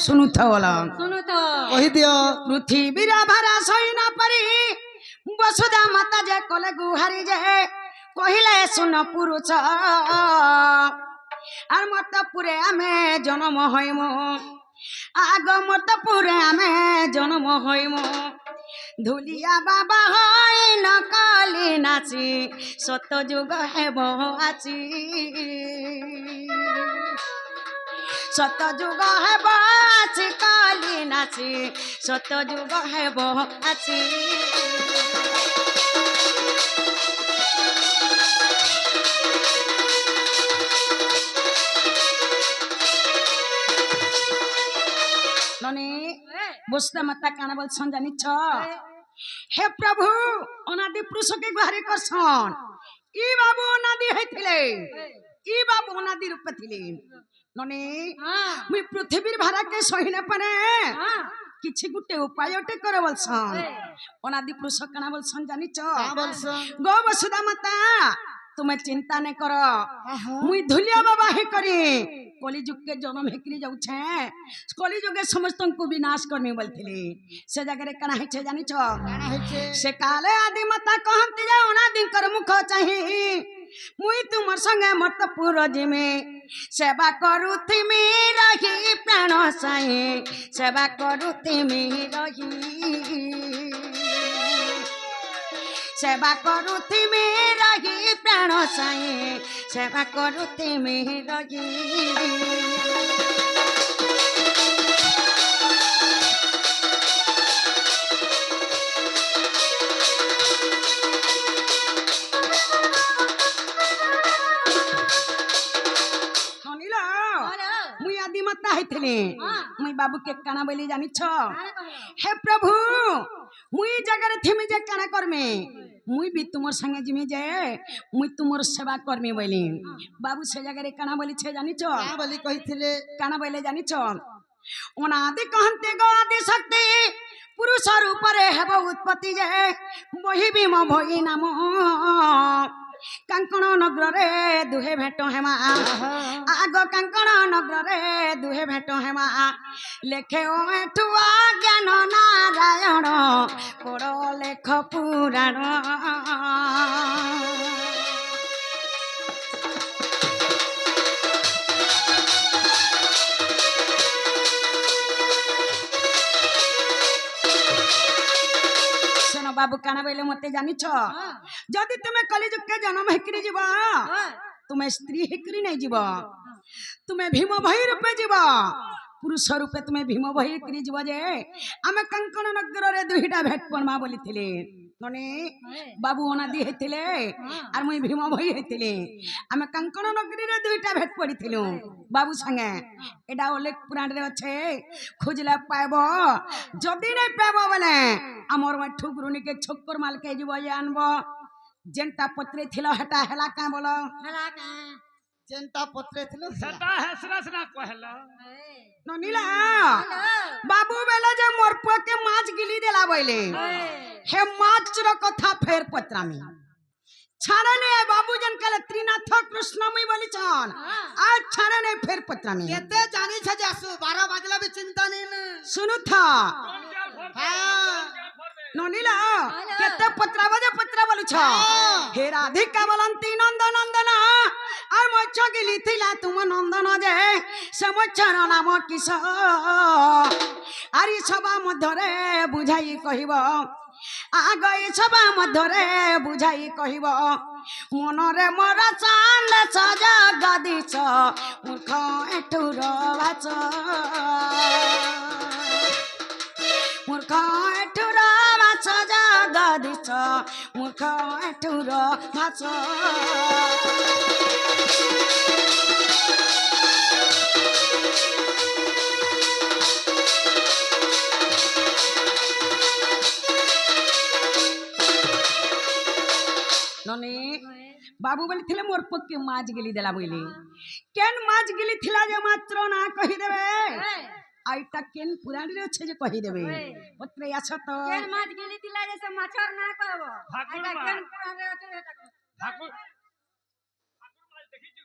सुनुथ बोला कही दियो पृथ्वीर भरा सैन परी वसुधा माता जे कले गुहारी जे कहले सुन पुरुष আর মর্তপুরে আমি জন্ম হইম আগ মর্তপুরে আমি জন্ম হইম ধুলিয়া বাবা হই নকলি নাচি সত যুগ হেব আছি সত যুগ হেব আছি কলি নাচি সত যুগ হেব আছি बुझते माता काना बोलछन जानिछ हे प्रभु अनादि पुरुष के गुहारी करछन ई बाबू अनादि हैथिले ई बाबू अनादि रूप थिले नने मुई पृथ्वीर भारा के सहिना पारे किछि गुटे उपाय टे करे बोलछन अनादि पुरुष काना बोलछन जानिछ गो वसुधा माता तुम्हें चिंता नहीं करो मुई धुलिया बाबा हे करी कलिजुग के जन्म हेकरी जाउछे कलिजुगे समस्त को विनाश करमी बोलथिले से जगह कना हेछे जानि छ से काले आदि माता कहंती जे अनादि कर मुख चाहि मुई तुमर संगे मर्तपुर जिमे सेवा करूथि मी रही प्राण साई सेवा करूथि मी रही सेवा करूथि मी रही प्राण साई सेवा करूथि मी रही माता मुई बाबू के काना बोली जानी छ हे प्रभु मुई जगह थिमी जे काना करमे मुई भी तुमर संगे जिमी जे मुई तुमर सेवा करमी बोली बाबू से जगह काना बोली छे जानी छ बोली कहिथिले काना बोले जानी छ अनादि कहंते गो आदि शक्ति पुरुष रूप रे हेब उत्पत्ति जे मोहि भी मो भई नाम कांकण नगर रे दुहे भेट हेमा आग कांकण नगर रे दुहे भेट हेमा लेखे ओ एठुआ ज्ञान नारायण पड़ लेख पुराण बाबू काना बोले मते जानी छ जदि तुमे कलिजुग के जन्म हेकरी जीव तुमे स्त्री हेकरी नहीं जीव तुमे भीम भाई रूपे जीव पुरुष रूपे तुमे भीम भाई हेकरी जीव जे आमे कंकण नगर रे दुहिटा भेट परमा बोली थिले नने बाबू अनादि हेथिले आर मुई भीम भाई हेथिले आमे कंकण नगरी रे दुहिटा भेट पड़ी थिलु बाबू संगे एडा उल्लेख पुराण रे अच्छे खोजला पाइबो जदि नहीं पाइबो बोले आमर मठु गुरुनी के छोकर माल के जीव ये आनबो जेंटा पत्रे थिलो हटा हला का बोलो हला का जेंटा पत्रे थिलो सटा हसरस ना कहला ननीला बाबू बेला जे मोरपो के माछ गिली देला बोले हे माछ रो कथा फेर पत्रामी छाड़ने बाबू जन कले त्रिनाथ कृष्णमय बोली छन आज छाड़ने फेर पत्रामी केते जानी छ जासु 12 बजला भी चिंता नहीं सुनु था हां ननीला केते पत्रा बजे पत्रा बोलु छ हे राधिका बोलंती नंद नंदन आ मच्छ गिली थिला तुम नंदन जे समच्छर नाम किस आरी सभा मध्यरे बुझाई कहिबो आगई सभा मध्यरे बुझाई कहिबो मनरे मोर चांद सजा गदिछ मूर्ख एठुर बाच मूर्ख एठुर बाच जगदिछ मूर्ख एठुर बाच नने बाबू बोली थिले मोर पक्के माछ गिली देला बोले केन माछ गिली थिला जे मात्र ना कहि देबे आइटा केन पुरानी रे छे जे कहि देबे पत्रे आछ तो केन माछ गिली थिला जे से माछर ना कहबो आइटा केन पुरानी रे छे ठाकुर ठाकुर माछ देखि छु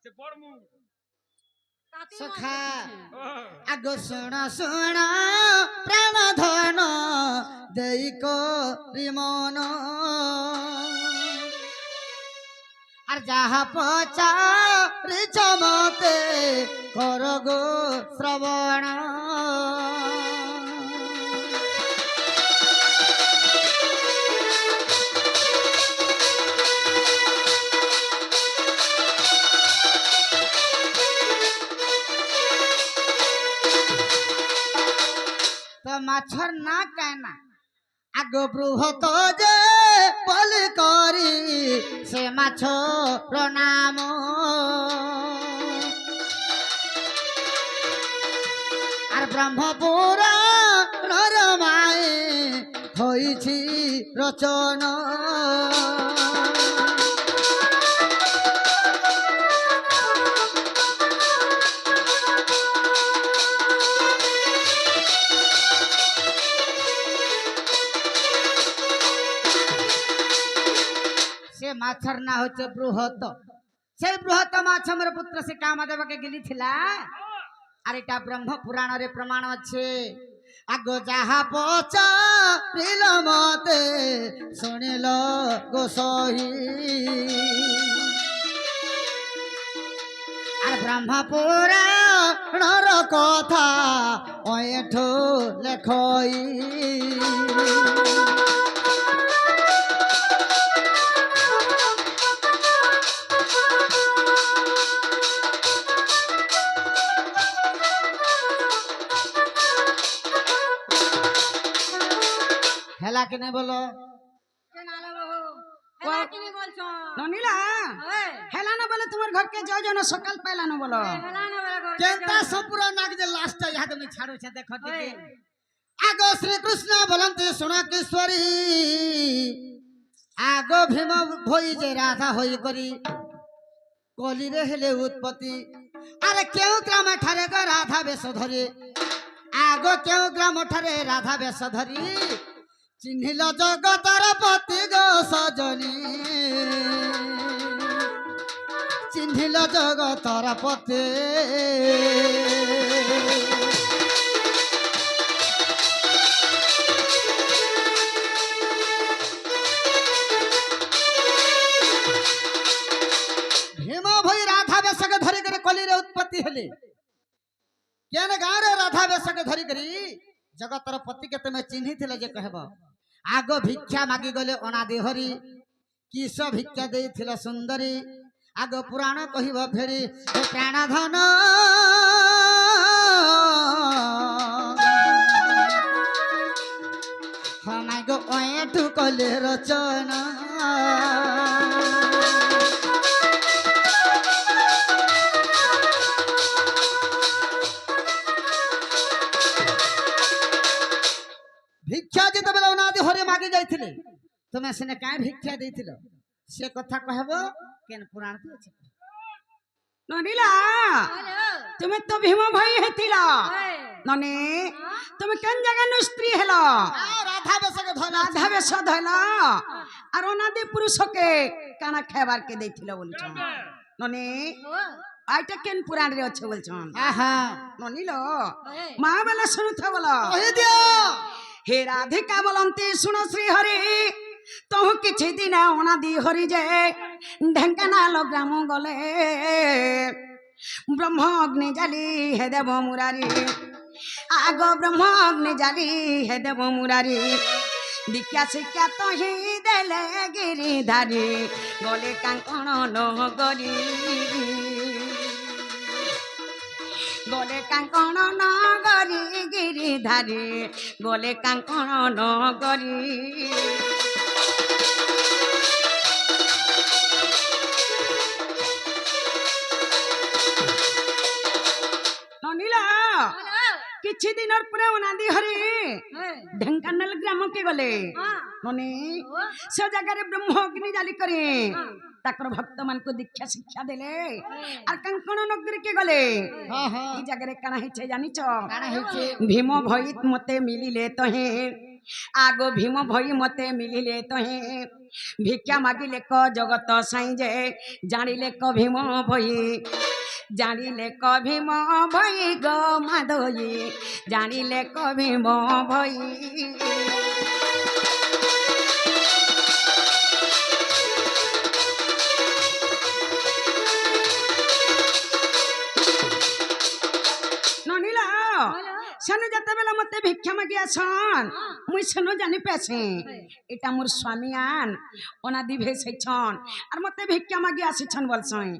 से बड़ मु ସଖା ଓ ଆଗ ଶୁଣ ଶୁଣ ପ୍ରାଣ ଧନ ଦେଇ କରି ମନ আর যাহা পচারিছ মতে কর গো শ্রবণ তো মাছর না কেনা আগ বৃহত যে বলি করি সে মাছ প্রণাম আর ব্রহ্মপুরা নরমায়ে হইছি রচন সে মাছর না হচ্ছে বৃহৎ সেই বৃহৎ মাছ আমার পুত্র সে কামদেবকে গিলিছিলা আর এটা ব্রহ্ম পুরাণরে প্রমাণ আছে আগ যাহা পচারিল মতে শুনিল গোসহি আর ব্রহ্ম পুরাণর কথা ওঠো লেখই হেলা কিনে বলো ননিলা হেলানো বলে তোমার ঘরকে যাও যেন সকাল পাইলানো বলো কেনতা সম্পূর্ণ নাগ যে লাস্ট ইহা তুমি ছাড়ুছে দেখো ଟିକେ আগ শ্রীকৃষ্ণ বলন্তি শুণ কিশোরী আগ ভীম ভই যে রাধা হই করি কলিরে হেলে উৎপত্তি আরে কেউ গ্রাম ঠারে গো রাধা বেশ ধরে আগ কেউ গ্রাম ঠারে রাধা বেশ ধরি চিহ্নিল জগতর পতি গো সজনী চিহ্নিল জগতর পতি ভীম ভই রাধা বেশকে ধরি করে কলিরে উৎপত্তি হেলে কেন গাঁরে রাধা বেশকে ধরি করি জগতর পতিকে তুমি চিহ্নিলে যে কহব আগ ভিক্ষা মাগি গলে অনাদি হরি কিস ভিক্ষা ଦେଇଥିଲ ସୁନ୍ଦରୀ আগ পুরাণ কহিব ফেরি হে প্রাণ ধন হমাই গো এটু কলে রচনা ভিক্ষা যেতবেলে অনাদি হরে মাগি যাইছিলে তুমি সেনে কাই ভিক্ষা ଦେଇଥିଲ সে কথা কহব কেন পুরাণ আছে ননিলা তুমি তো ভীম ভাই হেতিল ননে তুমি কেন জায়গা নু স্ত্রী হেল রাধা বেশকে ধলা রাধা বেশ ধইল আর অনাদি পুরুষকে কানা খাইবার কে দেইছিল বলছ ননে আইটা কেন পুরাণ রে আছে বলছন আহা ননিল মা বেলা শুনুথ বল কহি দিও হে রাধিকা বলন্তি শুণ শ্রী হরি তহু কিছু দিন অনাদি হরি যে ঢেঙ্কানাল গ্রাম গলে ব্রহ্ম অগ্নি জালি হে দেব মুরারি আগ ব্রহ্ম অগ্নি জালি হে দেব মুরারি দীক্ষা শিক্ষা তহি দেলে গিরিধারী গলে কাঙ্কণ নগরী গলে কাঙ্কণ নগরী গিরিধারী গলে কাঙ্কণ নগরী ননিলা କିଛି ଦିନର ପରେ ଅନାଦି ହରି ଢେଙ୍କାନାଳ ଗ୍ରାମକେ ଗଲେ ନନି ସେ ଜାଗାରେ ବ୍ରହ୍ମ ଅଗ୍ନି ଜାଲି କରି ତାଙ୍କର ଭକ୍ତ ମାନଙ୍କୁ ଦୀକ୍ଷା ଶିକ୍ଷା ଦେଲେ আর কাঙ্কণ নগরীকে গলে হ্যাঁ হ্যাঁ এই জায়গারে কানা হইছে জানিছ কানা হইছে ভীম ভই মতে মিলিলে তহে আগ ভীম ভই মতে মিলিলে তহে ভিক্ষা মাগিলে ক জগত সাই যে জানিলে ক ভীম ভই জানিলে কবি ম ভই গো মাধবী জানিলে কবি ম ভই ননিলা বলো সেনু যেতেবেলে মতে ভিক্ষা মাগি আসন মুই সেনু জানি পেছে এটা মোর স্বামী আন ওনা দি ভেসাইছন আর মতে ভিক্ষা মাগি আসিছন বলছই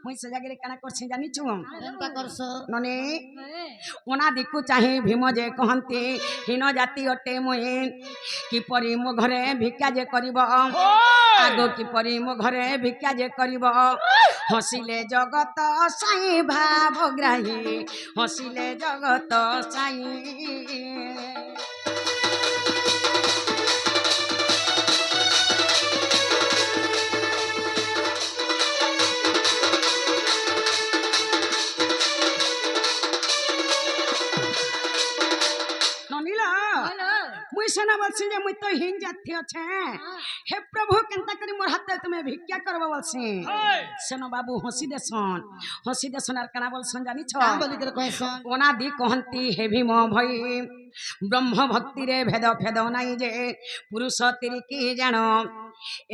মুই সে জায়গায় কেনা করছি জানিছু কেনটা করছো ননি এ, ওনা দিকু চাহি ভীম যে কহন্তি হীন জাতি অটে মুই কিপরি মো ঘরে ভিক্ষা যে করিব আগ কিপরি মো ঘরে ভিক্ষা যে করিব হসিলে জগত সাই ভাবগ্রাহী হসিলে জগত সাই ননিলা বলো মুই সেনা বলছি যে মুই তো হীন জাতি আছে হে প্রভু কেনতা করি মোর হাতে তুমি ভিক্ষা করব বলছি সেন বাবু হসি দেশন আর কানা বলছন জানিছ কাম বলি করে কইছো ওনা দি কহন্তি হে ভীম ভই ব্রহ্ম ভক্তিরে ভেদ ফেদ নাই যে পুরুষ তিরি কি জান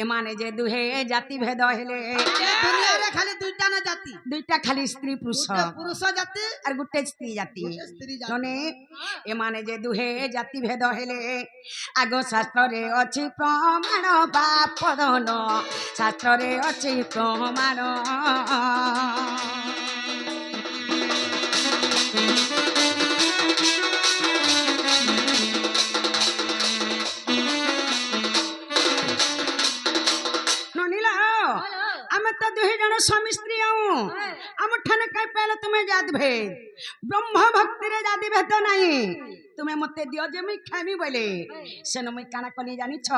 এমানে যে দুহে জাতি ভেদ হেলে দুনিয়ারে খালি দুইটা না জাতি দুইটা খালি স্ত্রী পুরুষ গোটে পুরুষ জাতি আর গোটে স্ত্রী জাতি গোটে স্ত্রী জাতি ননে এমানে যে দুহে জাতি ভেদ হেলে আগ শাস্ত্রে অছি প্রমাণ বাপদন শাস্ত্রে অছি প্রমাণ ননিলা বলো আমি তো দুই জন স্বামী স্ত্রী আউ আমার ঠানে কাই পাইলে তুমি জাত ভেদ ব্রহ্ম ভক্তিরে জাতি ভেদ নাই তুমি মতে দিও যে মুই খাইমি বলে সেন মুই কানা কলি জানিছ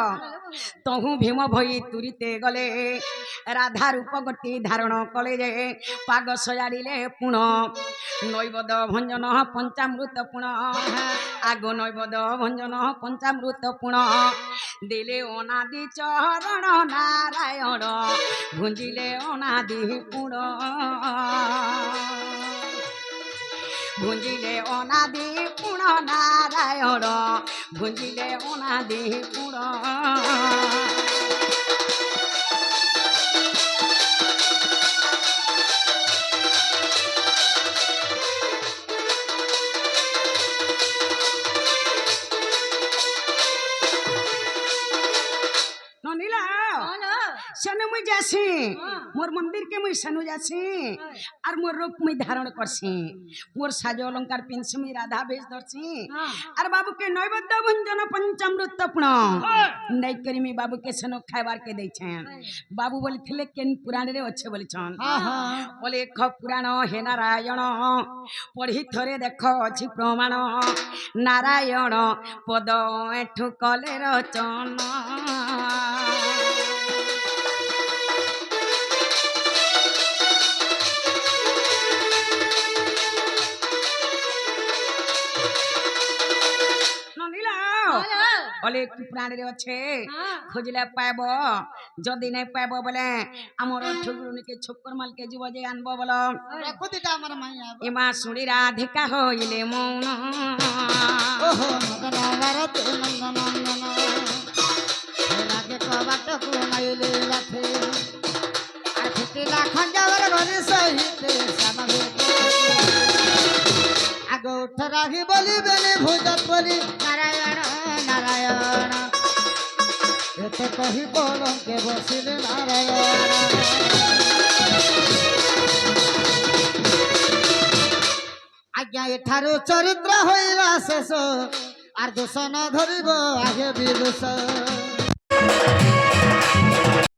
তহু ভীম ভই তুরিতে গলে রাধা রূপ গতি ধারণ কলে যে পাগ সজাড়িলে পুণ নৈবদ ভঞ্জন পঞ্চামৃত পুণ আগ নৈবদ ভঞ্জন পঞ্চামৃত পুণ দিলে অনাদি চরণ নারায়ণ ভুঞ্জিলে অনাদি পুণ ভুঞ্জিলে অনাদি পুণ নারায়ণ ভুঞ্জিলে অনাদি পুণ ননিলা বলো সেনে মুই যাছি মোর মন্দির কে মুই সেনু যাছি আর মোর রূপ মুই ধারণ করছি মোর সাজ অলঙ্কার পিনছি মুই রাধা বেশ ধরছি আর বাবুকে নৈবেদ্য ভঞ্জন পঞ্চামৃত পুণ নাই করি মি বাবুকে সেনু খাইবার কে দেইছেন বাবু বলিଥିଲେ কেন পুরাণে অছে বলিছন বলে খ পুরাণ হে নারায়ণ পঢ়ি থরে দেখ অছি প্রমাণ নারায়ণ পদ এঠু কলে রচন ননিলা বলো বলে কি প্রাণীরে অছে হ্যাঁ। খুঁজলে পাইব যদি নাই পাইব বলে আমার ঠুকুরুনিকে ছক্কর মালকে জীব যে আনবো বল রাখো দিটা আমার মাইয়া এমা শুনি রাধিকা হইলে মৌন ওহো মদন ভারত নন্দন লাগে কবাট কুনাইলে রাখে আর ফিটিলা খঞ্জাবর গরি সহিতে সামবে আগ উঠ রাখি বলিবেনি ভুজত বলি নারায়ণ নারায়ণ এতে কহি পলঙ্কে বসিলে নারায়ণ আজ্ঞা এঠারু চরিত্র হইলা শেষ আর দোষ ন ধরিব আগে বিদোষ